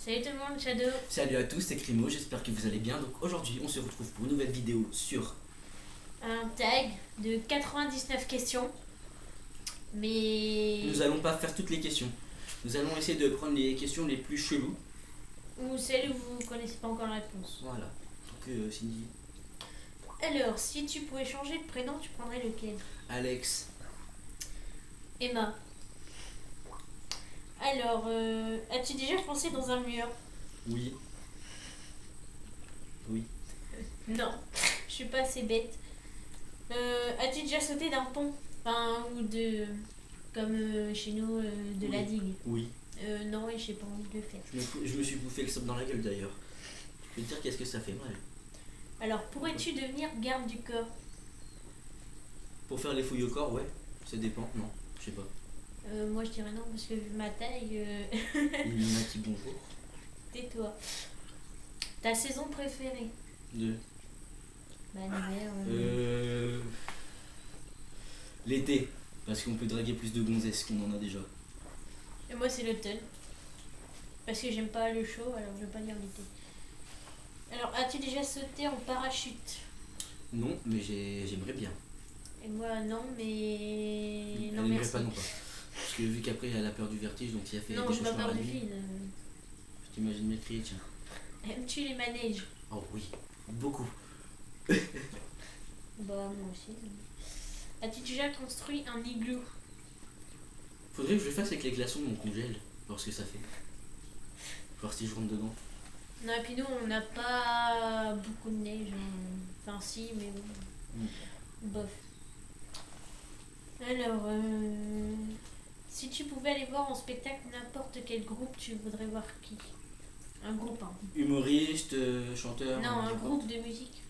Salut tout le monde, Shadow. Salut à tous, c'est Crimo, j'espère que vous allez bien. Donc aujourd'hui, on se retrouve pour une nouvelle vidéo sur Un tag de 99 questions. Mais. Nous allons pas faire toutes les questions. Nous allons essayer de prendre les questions les plus cheloues. Ou celles où vous connaissez pas encore la réponse. Voilà. Donc Cindy, Alors, si tu pouvais changer de prénom, tu prendrais lequel? Alex, Emma. Alors, as-tu déjà foncé dans un mur? oui. Oui. Non, je suis pas assez bête. As-tu déjà sauté d'un pont? Enfin, ou de. Comme chez nous, de la Oui. digue? Oui. Non, et j'ai pas envie de le faire. Je me suis bouffé le somme dans la gueule d'ailleurs. Je peux te dire qu'est-ce que ça fait mal. Alors, pourrais-tu devenir garde du corps? Pour faire les fouilles au corps, ouais. Ça dépend. Non, je sais pas. Moi je dirais non parce que vu ma taille, Illuminati, bonjour. tais-toi. Ta saison préférée? De... Bah l'hiver. L'été. Parce qu'on peut draguer plus de gonzesses qu'on en a déjà. Et moi c'est l'automne. Parce que j'aime pas le chaud, alors je vais pas dire l'été. Alors as-tu déjà sauté en parachute? Non, mais j'aimerais bien. Et moi non, mais. Elle Non aimerait merci. pas non pas. Parce que vu qu'après elle a peur du vertige, donc si elle fait Non, des j'ai pas cauchemars peur la du nuit, vide. je t'imagine bien crier, tiens. Aimes-tu les manèges? Oh oui, beaucoup. Bah moi aussi. As-tu déjà construit un igloo? Faudrait que je le fasse avec les glaçons de mon congèle, voir ce que ça fait. Voir si je rentre dedans. Non, et puis nous on n'a pas beaucoup de neige. Enfin si, mais bon. Bof. Alors, si tu pouvais aller voir en spectacle n'importe quel groupe, tu voudrais voir qui? Un groupe, hein. Humoriste, chanteur. Non, un n'importe. groupe de musique.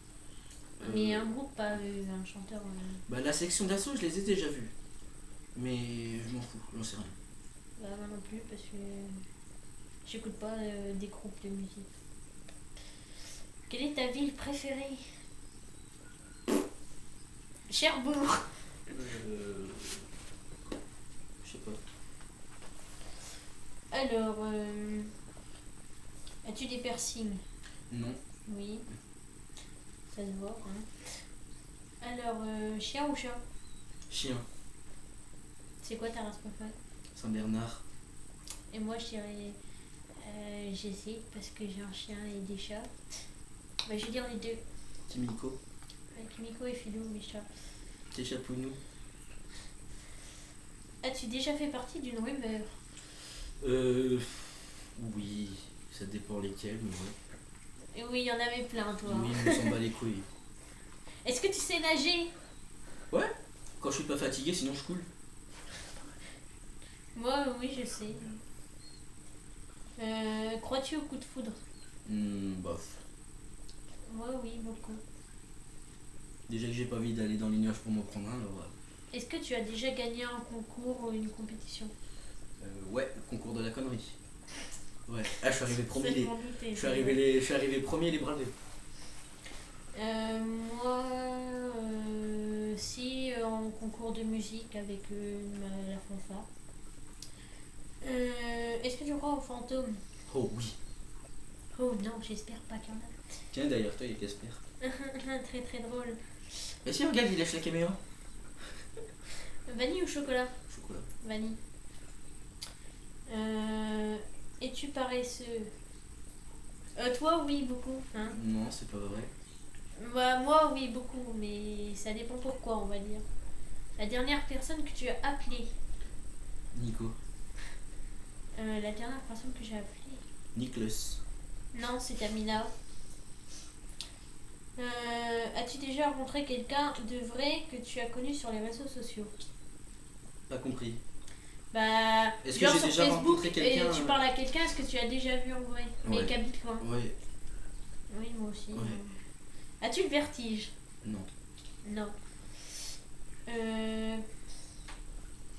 Euh, Mais un groupe, pas un chanteur. Bah la section d'assaut, je les ai déjà vus. Mais je m'en fous, j'en sais rien. Bah, moi non plus, parce que j'écoute pas des groupes de musique. Quelle est ta ville préférée? Cherbourg. Je sais pas. Alors, as-tu des piercings? Non. Oui. Ça se voit, hein. Alors, chien ou chat? Chien. C'est quoi ta race préférée? Saint-Bernard. Et moi, je dirais Jessie, parce que j'ai un chien et des chats. Bah, je vais dire les deux. Timiko. Kimiko et Philou, mes chats. Tes chapouinou. As-tu déjà fait partie d'une rumeur? Oui, ça dépend lesquels, mais ouais. Et oui, il y en avait plein, toi. Oui, on s'en bat les couilles. Est-ce que tu sais nager? Ouais, quand je suis pas fatigué, sinon je coule. Moi, oui, je sais. Crois-tu au coup de foudre? Bof. Moi, oui, beaucoup. Déjà que j'ai pas envie d'aller dans les nuages pour m'en prendre un, alors. Est-ce que tu as déjà gagné un concours ou une compétition? Ouais, le concours de la connerie. Ouais, ah, je suis arrivé premier. Ça, je m'en doutais. Je suis arrivé premier les bras levés. Moi, si, en concours de musique avec la fanfare. Est-ce que tu crois aux fantômes? Oh oui. Oh non, j'espère pas qu'il y en a. Tiens, d'ailleurs, toi, il est Casper. Très très drôle. Et si, regarde, il lâche la caméra. Vanille ou chocolat? Chocolat. Vanille. Es-tu paresseux? Toi, oui, beaucoup. Hein? Non, c'est pas vrai. Bah, moi, oui, beaucoup, mais ça dépend pourquoi, on va dire. La dernière personne que tu as appelée. Nico. La dernière personne que j'ai appelée. Nicholas. Non, c'est Amina. As-tu déjà rencontré quelqu'un de vrai que tu as connu sur les réseaux sociaux? Pas compris. Bah, Est-ce que genre j'ai sur déjà Facebook, rencontré et quelqu'un, tu parles à quelqu'un, est-ce que tu as déjà vu en vrai? Mais Ouais. qui habite loin? Ouais. Oui, moi aussi. Ouais. As-tu le vertige? Non. Non.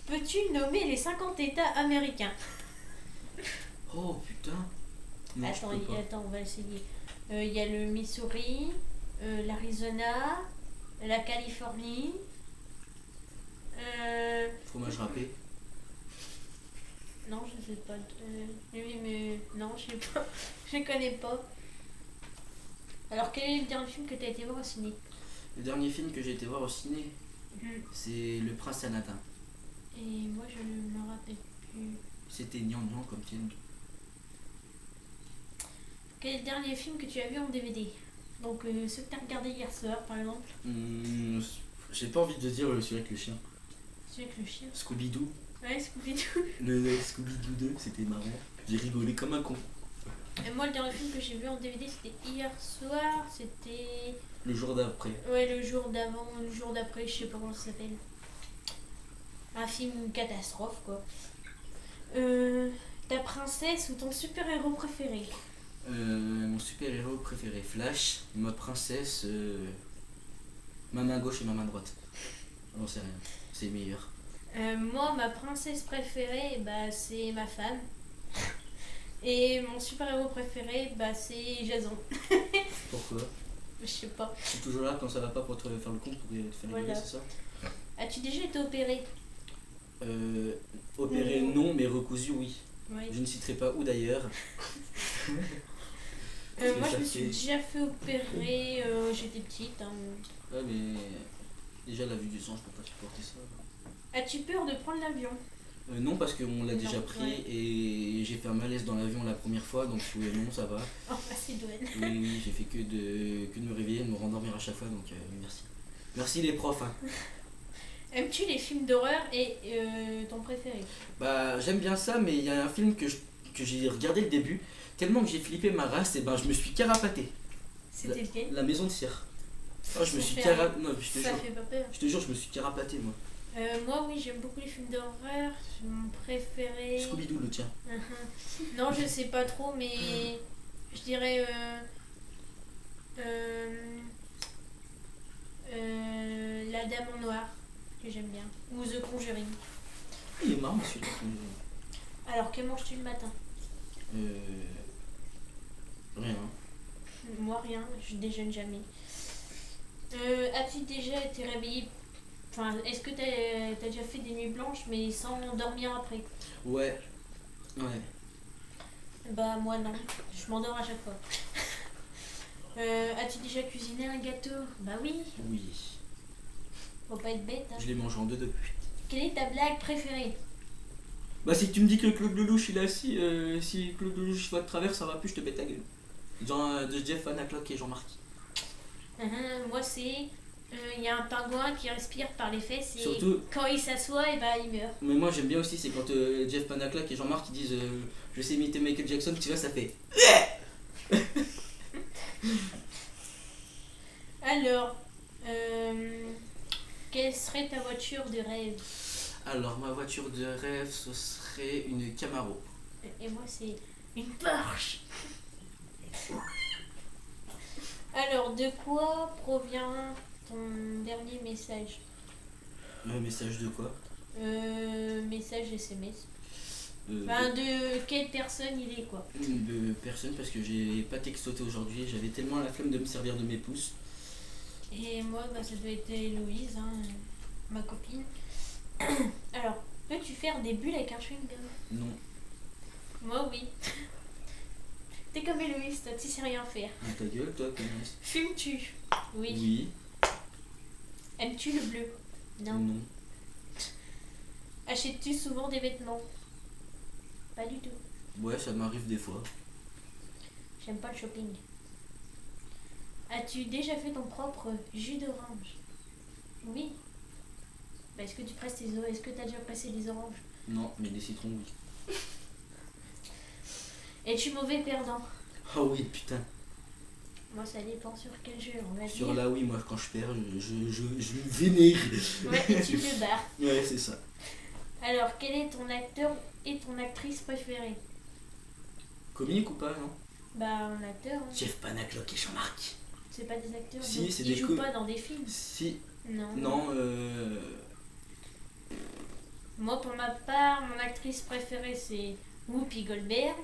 Peux-tu nommer les 50 États américains? Oh putain. Non, Attends, je peux pas. attends, on va essayer. Il y a le Missouri, l'Arizona, la Californie. Fromage râpé. Non, je sais pas. Oui, mais non, je sais pas. Je connais pas. Alors, quel est le dernier film que tu as été voir au ciné? Le dernier film que j'ai été voir au ciné, c'est Le Prince Aladdin. Et moi, je ne me rappelle plus. C'était gnangnan comme film. Quel est le dernier film que tu as vu en DVD? Donc, ceux que tu as regardé hier soir, par exemple. J'ai pas envie de dire celui avec le chien. Celui avec le chien. Scooby-Doo. Ouais, Scooby-Doo. Le Scooby-Doo 2, c'était marrant. J'ai rigolé comme un con. Et moi, le dernier film que j'ai vu en DVD, c'était hier soir. C'était. Le jour d'après. Ouais, le jour d'avant, le jour d'après, je sais pas comment ça s'appelle. Un film catastrophe, quoi. Ta princesse ou ton super-héros préféré? Mon super-héros préféré, Flash. Ma princesse, ma main gauche et ma main droite. J'en sais rien, c'est meilleur. Moi, ma princesse préférée, bah, c'est ma femme. Et mon super-héros préféré, bah, c'est Jason. Pourquoi? Je sais pas. Je suis toujours là quand ça va pas pour te faire le con, pour te faire rigoler, Voilà. c'est ça? As-tu déjà été opéré? Opéré non, mais recousu oui. Oui. Je ne citerai pas où d'ailleurs. Moi, je me suis déjà fait opérer, j'étais petite. Hein. Ouais, mais déjà la vue du sang, je peux pas supporter ça. As-tu peur de prendre l'avion? Non, parce qu'on l'a Non, déjà pris ouais. et j'ai fait un malaise dans l'avion la première fois, donc non, ça va. Oh, bah, c'est douane. Oui, j'ai fait que de me réveiller, de me rendormir à chaque fois, donc merci. Merci les profs. Hein. Aimes-tu les films d'horreur et ton préféré? Bah, j'aime bien ça, mais il y a un film que j'ai regardé le début, tellement que j'ai flippé ma race, et ben je me suis carapaté. C'était lequel? La maison de cire. Oh, je me Ça suis fait carapaté. Non, je te Ça jure. fait pas peur. Je te jure, je me suis carapaté moi. Moi, oui, j'aime beaucoup les films d'horreur. Mon préféré. Scooby-Doo, le tien. Non, je sais pas trop, mais je dirais La Dame en Noir, que j'aime bien. Ou The Conjuring. Il est marrant celui-là. Alors, que manges-tu le matin? Rien. Moi, rien, je déjeune jamais. As-tu déjà été réveillé? Enfin, est-ce que t'as déjà fait des nuits blanches, mais sans dormir après? Ouais. Ouais. Bah, moi, non. Je m'endors à chaque fois. As-tu déjà cuisiné un gâteau? Bah oui, Oui. faut pas être bête. Hein. Je l'ai mangé en deux. Quelle est ta blague préférée? Bah si tu me dis que Claude Lelouch il est assis, si Claude Lelouch va de travers, ça va plus, je te pète ta gueule. Genre de Jeff Van Clock et Jean-Marc. Moi, c'est. Il y a un pingouin qui respire par les fesses et Surtout- quand il s'assoit, et bah, il meurt. Mais moi j'aime bien aussi, c'est quand Jeff Van Clock et Jean-Marc ils disent je sais imiter Michael Jackson, tu vois, ça fait. Alors, quelle serait ta voiture de rêve? Alors ma voiture de rêve, ce serait une Camaro. Et moi, c'est une Porsche. Alors, de quoi provient ton dernier message? Message de quoi? Message SMS. Euh, Enfin, de quelle personne il est, quoi. de personne, parce que j'ai pas textoté aujourd'hui, j'avais tellement la flemme de me servir de mes pouces. Et moi, bah, ça doit être Héloïse, hein, ma copine. Alors, peux-tu faire des bulles avec un chewing-gum? Non. Moi, oui. T'es comme Héloïse, toi, tu sais rien faire. Ah, ta gueule toi, connasse. Fumes-tu? Oui. Oui. Aimes-tu le bleu? Non. Non. Achètes-tu souvent des vêtements? Pas du tout. Ouais, ça m'arrive des fois. J'aime pas le shopping. As-tu déjà fait ton propre jus d'orange? Oui. Bah, est-ce que tu presses tes Est-ce que t'as déjà pressé des oranges? Non, mais des citrons, oui. Es-tu mauvais perdant? Ah oui, putain. Moi, ça dépend sur quel jeu, on va Sur dire. là, oui, moi, quand je perds, je me vénère. Ouais, et tu te barres. Ouais, c'est ça. Alors, quel est ton acteur et ton actrice préférée? Comique ou pas, non? Bah, un acteur, hein. Jeff Panaclock et Jean-Marc. C'est pas des acteurs. Si, donc c'est ils des jouent pas dans des films. Si. Non. Non, Moi, pour ma part, mon actrice préférée, c'est Whoopi Goldberg.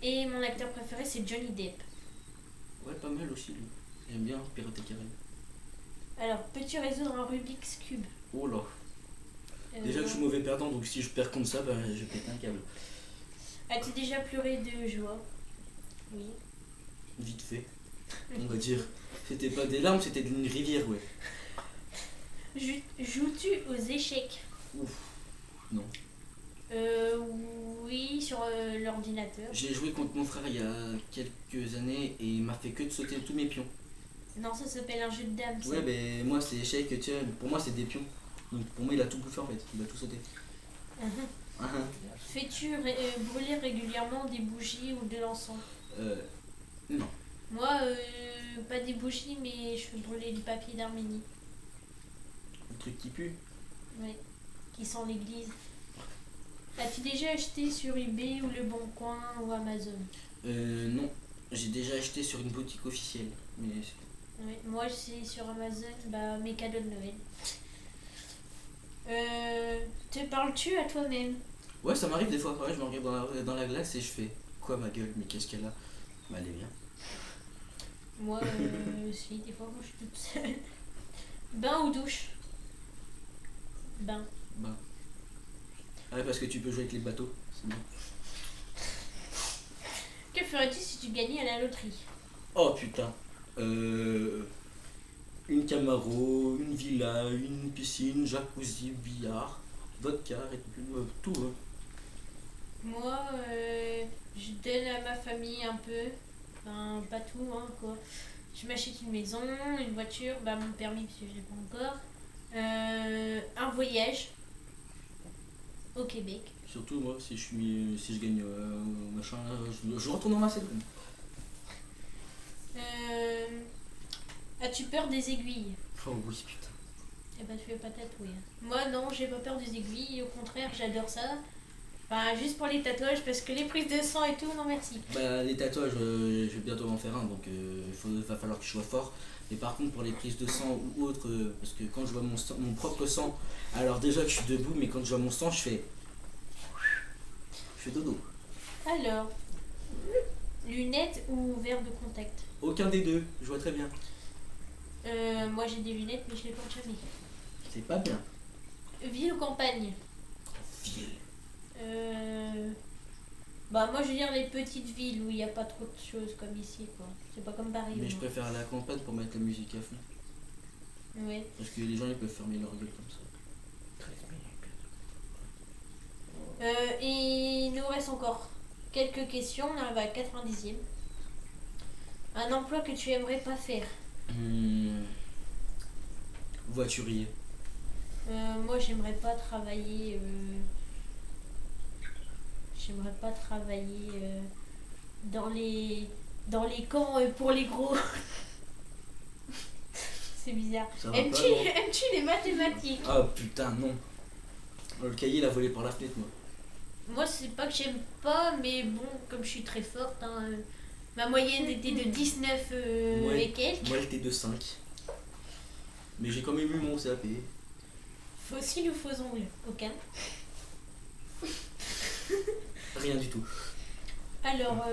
Et mon acteur préféré, c'est Johnny Depp. Ouais, pas mal aussi, lui. J'aime bien Pirates des Caraïbes. Alors, peux-tu résoudre un Rubik's Cube? Oh là. Déjà que je suis mauvais perdant, donc si je perds contre ça, bah, je pète un câble. As-tu déjà pleuré de joie? Oui. Vite fait, on va dire. C'était pas des larmes, c'était une rivière, ouais. Joues-tu aux échecs? Ouf, non. Oui, sur l'ordinateur. J'ai joué contre mon frère il y a quelques années et il m'a fait que de sauter tous mes pions. Non, ça s'appelle un jeu de dames. Ça. Ouais, mais moi c'est échec, tu vois, pour moi c'est des pions. Donc pour moi il a tout bouffé en fait, il a tout sauté. Fais-tu brûler régulièrement des bougies ou de l'encens? Non. Moi, pas des bougies, mais je fais brûler du papier d'Arménie. Le truc qui pue. Ouais, qui sent l'église. As-tu déjà acheté sur eBay ou Le Bon Coin ou Amazon? Non. J'ai déjà acheté sur une boutique officielle. Mais Ouais, moi, c'est sur Amazon, bah, mes cadeaux de Noël. Te parles-tu à toi-même? ouais, ça m'arrive des fois. Ouais, je me regarde dans la glace et je fais quoi ma gueule, mais qu'est-ce qu'elle a? Bah elle est bien. Moi, si, des fois, quand je suis toute seule. Bain ou douche? Bain. Bah. Ah ouais, parce que tu peux jouer avec les bateaux, c'est bien. Que ferais-tu si tu gagnais à la loterie? Oh putain. Une Camaro, une villa, une piscine, jacuzzi, billard, vodka et tout. Hein. Moi, je donne à ma famille un peu. Enfin, pas tout, hein, quoi. Je m'achète une maison, une voiture, bah mon permis parce que je l'ai pas encore. Un voyage au Québec. Surtout moi, si je gagne machin, je retourne en Macédoine. As-tu peur des aiguilles? Oh oui putain. Eh ben tu fais pas tatouer. Moi non, j'ai pas peur des aiguilles, au contraire j'adore ça. Enfin juste pour les tatouages parce que les prises de sang et tout, non merci. Bah les tatouages, je vais bientôt en faire un, donc va falloir que je sois fort. Mais par contre pour les prises de sang ou autre, parce que quand je vois mon propre sang, alors déjà que je suis debout, mais quand je vois mon sang, je fais dodo. Alors, lunettes ou verre de contact? Aucun des deux, je vois très bien. Moi j'ai des lunettes mais je les porte jamais. C'est pas bien. Ville ou campagne? Ville. Bah moi je veux dire les petites villes où il n'y a pas trop de choses comme ici quoi. C'est pas comme Paris. Mais je moi. préfère la campagne pour mettre la musique à fond. Ouais. Parce que les gens ils peuvent fermer leur gueule comme ça. Et il nous reste encore quelques questions, on arrive à la 90e. Un emploi que tu aimerais pas faire? Voiturier. Moi j'aimerais pas travailler. J'aimerais pas travailler dans les camps pour les gros. C'est bizarre. Ça va Aimes-tu pas, non. aimes-tu les mathématiques? Ah putain non. Le cahier il a volé par la fenêtre moi. Moi c'est pas que j'aime pas, mais bon, comme je suis très forte, hein, ma moyenne était de 19 et quelques. Moi elle était de 5. Mais j'ai quand même eu mon CAP. Fossile ou faux ongles? Aucun. Rien du tout. Alors,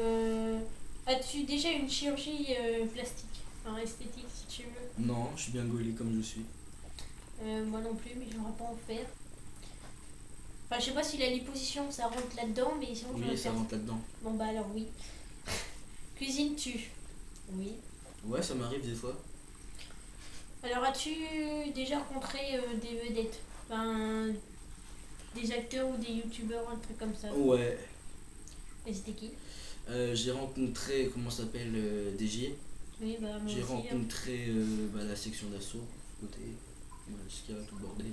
as-tu déjà une chirurgie plastique? Enfin, esthétique si tu veux. Non, je suis bien gaulé comme je suis. Moi non plus, mais j'aimerais pas en faire. Enfin, je sais pas si la liposuction ça rentre là-dedans, mais sinon j'aimerais Oui, ça faire. rentre là-dedans. Bon bah alors oui. Cuisines-tu? Oui. Ouais, ça m'arrive des fois. Alors as-tu déjà rencontré des vedettes? Enfin, des acteurs ou des youtubeurs, un truc comme ça? Ouais. Et c'était qui? J'ai rencontré, comment ça s'appelle, DJ. Oui, bah moi J'ai aussi. Hein. rencontré la section d'assaut, côté, ce qu'il y a tout le bordel.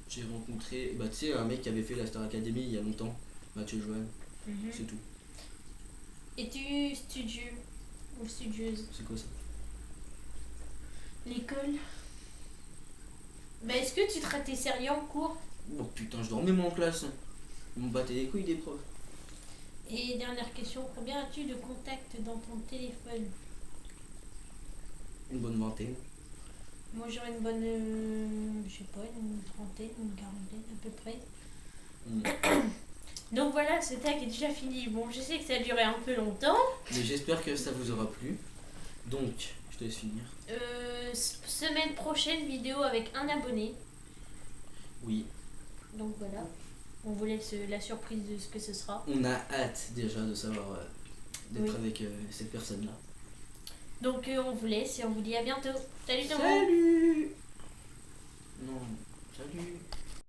J'ai rencontré, tu sais, un mec qui avait fait la Star Academy il y a longtemps, Mathieu Joanne, Mhm. c'est tout. Es-tu studieux ou studieuse? C'est quoi ça? L'école? Bah est-ce que tu te ratais sérieux en cours? Oh putain, je dormais moi en classe. Ils m'ont battu les couilles des profs. Et dernière question, combien as-tu de contacts dans ton téléphone? Une bonne vingtaine. Moi j'aurais une bonne, je sais pas, une trentaine, une quarantaine à peu près. Donc voilà, ce tag est déjà fini. Bon, je sais que ça a duré un peu longtemps. Mais j'espère que ça vous aura plu. Donc, je te laisse finir. Semaine prochaine, vidéo avec un abonné. Oui. Donc voilà, on vous laisse la surprise de ce que ce sera. On a hâte déjà de savoir d'être Oui. avec cette personne-là. Donc on vous laisse et on vous dit à bientôt. Salut tout le monde. Salut!